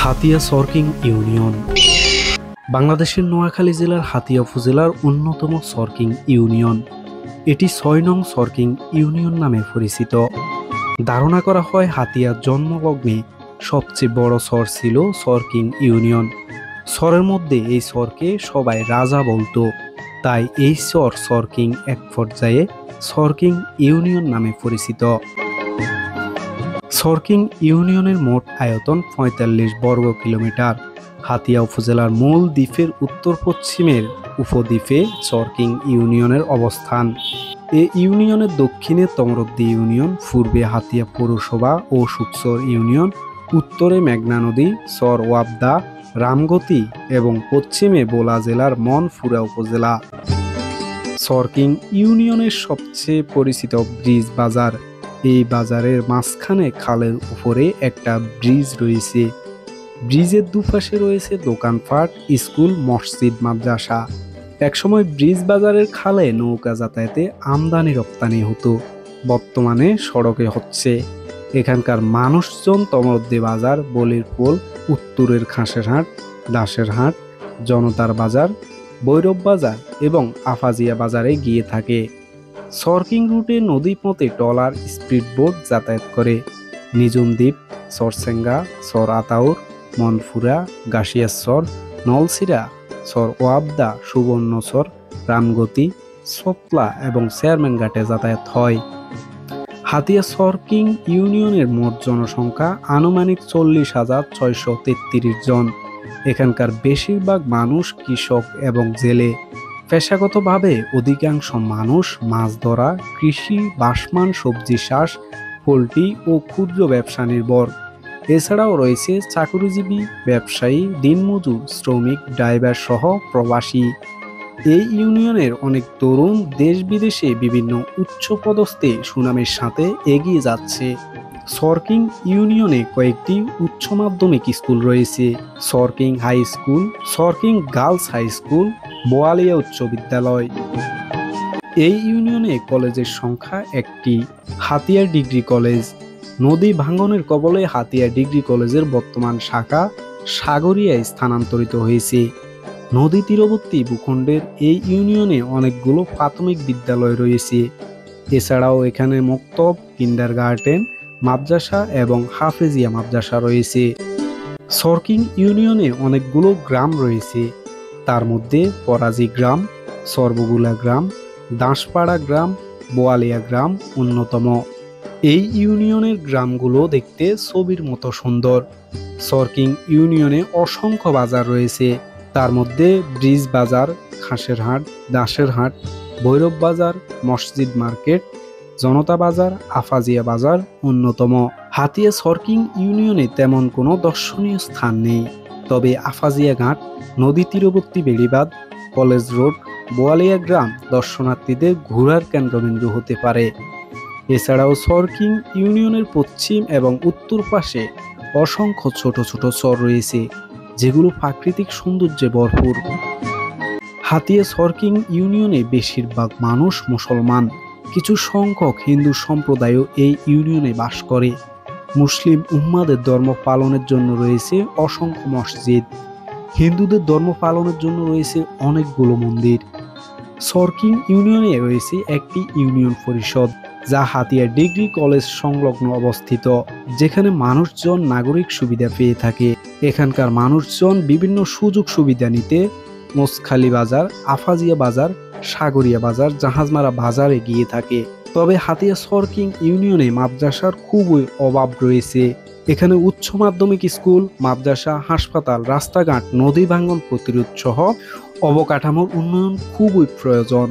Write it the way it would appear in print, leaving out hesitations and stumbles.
Hatiya সরকিং union বাংলাদেশের নোয়াখালী জেলার হাতিয়া উপজেলার অন্যতম সরকিং ইউনিয়ন। এটি ৬ নং সরকিং ইউনিয়ন নামে পরিচিত। ধারণা করা হয় হাতিয়ার জন্মলগ্নে সবচেয়ে বড় সর ছিল সরকিং ইউনিয়ন। সরের মধ্যে এই সরকে সবাই রাজা বলতো, তাই এই সর সরকিং এক পর্যায়ে সরকিং ইউনিয়ন নামে পরিচিত। সরকিং ইউনিয়নের মোট আয়তন ৪৫ বর্গ কিলোমিটার। হাতিয়া উপজেলার মূল দ্বীপের উত্তর পশ্চিমের উপদ্বীপে সরকিং ইউনিয়নের অবস্থান। এ ইউনিয়নের দক্ষিণে তমরদ্দি ইউনিয়ন, পূর্বে হাতিয়া পৌরসভা ও সুকসর ইউনিয়ন, উত্তরে মেঘনা নদী, সর ওয়াবদা, রামগতি এবং পশ্চিমে বোলা জেলার মনপুরা উপজেলা। সরকিং ইউনিয়নের সবচেয়ে পরিচিত ব্রিজ বাজার। এই বাজারের মাঝখানে খালের উপরে একটা ব্রিজ রয়েছে। ব্রিজের দুপাশে রয়েছে দোকানপাট, স্কুল, মসজিদ, মাদ্রাসা। একসময় ব্রিজ বাজারের খালে নৌকা যাতায়াতে আমদানি রপ্তানি হতো, বর্তমানে সড়কে হচ্ছে। এখানকার মানুষজন তমরদ্দি বাজার, বলির পোল, উত্তরের খাসের হাট, দাসের হাট, জনতার বাজার, ভৈরব বাজার এবং আফাজিয়া বাজারে গিয়ে থাকে। সরকিং রুটে নদীপথে ট্রলার, স্পিডবোট যাতায়াত করে। নিজুম দ্বীপ, সরসেঙ্গা, সর আতাউর, মনপুরা, গাশিয়াসর, নলছিরা, সর ওয়াবদা, সুবর্ণচর, রামগতি, সতলা এবং চেয়ারম্যান ঘাটে যাতায়াত হয়। হাতিয়া সরকিং ইউনিয়নের মোট জনসংখ্যা আনুমানিক ৪০,৬৩৩ জন। এখানকার বেশিরভাগ মানুষ কৃষক এবং জেলে। পেশাগতভাবে অধিকাংশ মানুষ মাছ ধরা, কৃষি, বাসমান, সবজি চাষ, পোল্ট্রি ও ক্ষুদ্র ব্যবসা নির্ভর। এছাড়াও রয়েছে চাকরিজীবী, ব্যবসায়ী, দিনমজুর, শ্রমিক, ড্রাইভার সহ প্রবাসী। এই ইউনিয়নের অনেক তরুণ দেশ বিদেশে বিভিন্ন উচ্চপদস্থে সুনামের সাথে এগিয়ে যাচ্ছে। সরকিং ইউনিয়নে কয়েকটি উচ্চ মাধ্যমিক স্কুল রয়েছে: সরকিং হাই স্কুল, সরকিং গার্লস হাই স্কুল, বোয়ালিয়া উচ্চ বিদ্যালয়। এই ইউনিয়নে কলেজের সংখ্যা একটি, হাতিয়া ডিগ্রি কলেজ। নদী ভাঙনের কবলে হাতিয়া ডিগ্রি কলেজের বর্তমান শাখা সাগরিয়ায় স্থানান্তরিত হয়েছে। নদী তীরবর্তী ভূখণ্ডের এই ইউনিয়নে অনেকগুলো প্রাথমিক বিদ্যালয় রয়েছে। এছাড়াও এখানে মক্তব, কিন্ডারগার্টেন, মাদ্রাসা এবং হাফেজিয়া মাদ্রাসা রয়েছে। সরকিং ইউনিয়নে অনেকগুলো গ্রাম রয়েছে। তার মধ্যে পরাজি গ্রাম, সর্বগুলা গ্রাম, দাসপাড়া গ্রাম, বোয়ালিয়া গ্রাম অন্যতম। এই ইউনিয়নের গ্রামগুলো দেখতে ছবির মতো সুন্দর। সরকিং ইউনিয়নে অসংখ্য বাজার রয়েছে। তার মধ্যে ব্রিজ বাজার, খাসের হাট, দাসের হাট, ভৈরব বাজার, মসজিদ মার্কেট, জনতা বাজার, আফাজিয়া বাজার অন্যতম। হাতিয়া সরকিং ইউনিয়নে তেমন কোনো দর্শনীয় স্থান নেই, তবে আফাজিয়া ঘাট, নদী তীরবর্তী বেড়িবাঁধ, কলেজ রোড, বোয়ালিয়া গ্রাম দর্শনার্থীদের ঘোরার কেন্দ্রবিন্দু হতে পারে। এছাড়াও সরকিং ইউনিয়নের পশ্চিম এবং উত্তর পাশে অসংখ্য ছোট ছোট চর রয়েছে, যেগুলো প্রাকৃতিক সৌন্দর্যে ভরপুর। হাতিয়া সরকিং ইউনিয়নে বেশিরভাগ মানুষ মুসলমান। কিছু সংখ্যক হিন্দু সম্প্রদায়ও এই ইউনিয়নে বাস করে। মুসলিম উম্মাদের ধর্ম পালনের জন্য রয়েছে অসংখ্য মসজিদ। হিন্দুদের ধর্ম পালনের জন্য রয়েছে অনেকগুলো মন্দির। সরকিং ইউনিয়নে রয়েছে একটি ইউনিয়ন পরিষদ, যা হাতিয়া ডিগ্রি কলেজ সংলগ্ন অবস্থিত, যেখানে মানুষজন নাগরিক সুবিধা পেয়ে থাকে। এখানকার মানুষজন বিভিন্ন সুযোগ সুবিধা নিতে মোসখালী বাজার, আফাজিয়া বাজার, সাগরিয়া বাজার, জাহাজমারা বাজারে গিয়ে থাকে। তবে হাতিয়া সরকিং ইউনিয়নে মাদ্রাসার খুবই অভাব রয়েছে। এখানে উচ্চ মাধ্যমিক স্কুল, মাদ্রাসা, হাসপাতাল, রাস্তাঘাট, নদী ভাঙন প্রতিরোধ সহ অবকাঠামোর উন্নয়ন খুবই প্রয়োজন।